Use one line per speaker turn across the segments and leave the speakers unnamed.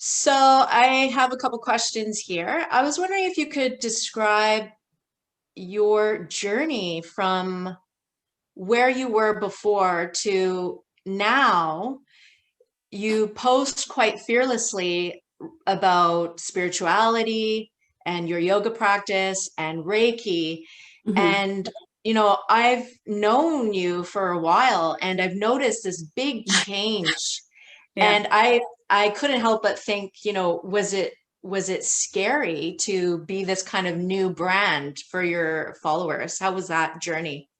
So I have a couple questions here. I was wondering if you could describe your journey from where you were before to now. You post quite fearlessly about spirituality and your yoga practice and Reiki.
Hmm.
And, I've known you for a while and I've noticed this big change.
Yeah.
And I couldn't help but think, was it scary to be this kind of new brand for your followers? How was that journey?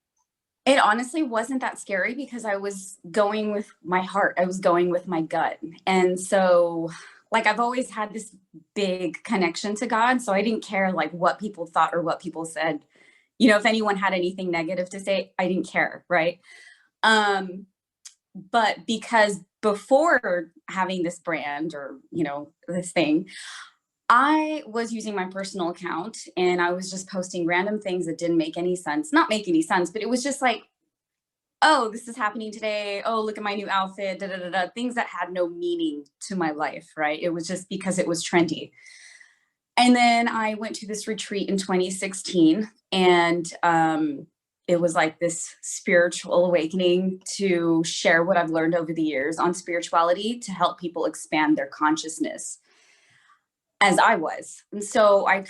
It honestly wasn't that scary because I was going with my heart. I was going with my gut. And so, like, I've always had this big connection to God. So I didn't care, like, what people thought or what people said. If anyone had anything negative to say, I didn't care. Right. Um, but because before having this brand or, this thing, I was using my personal account and I was just posting random things that didn't make any sense. Not make any sense, but it was just like, oh, this is happening today. Oh, look at my new outfit. Da, da, da, da. Things that had no meaning to my life, right? It was just because it was trendy. And then I went to this retreat in 2016, and it was like this spiritual awakening to share what I've learned over the years on spirituality to help people expand their consciousness as I was. And so I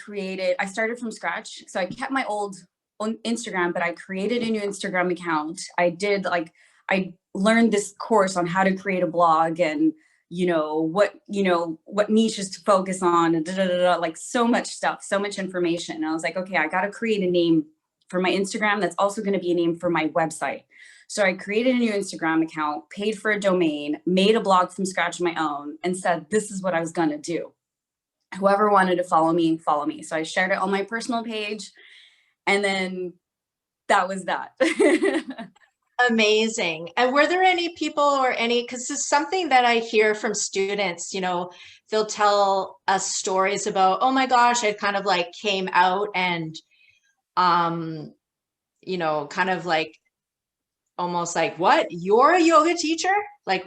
started from scratch. So I kept my old on Instagram, but I created a new Instagram account. I learned this course on how to create a blog and what niches to focus on and like so much stuff, so much information. And I was like, okay, I got to create a name for my Instagram that's also going to be a name for my website. So I created a new Instagram account, paid for a domain, made a blog from scratch of my own, and said, this is what I was going to do. Whoever wanted to follow me, follow me. So I shared it on my personal page, and then that was that.
Amazing. And were there any people or because it's something that I hear from students, they'll tell us stories about, oh my gosh, I kind of like came out and, um, kind of like almost like, what? You're a yoga teacher? Like,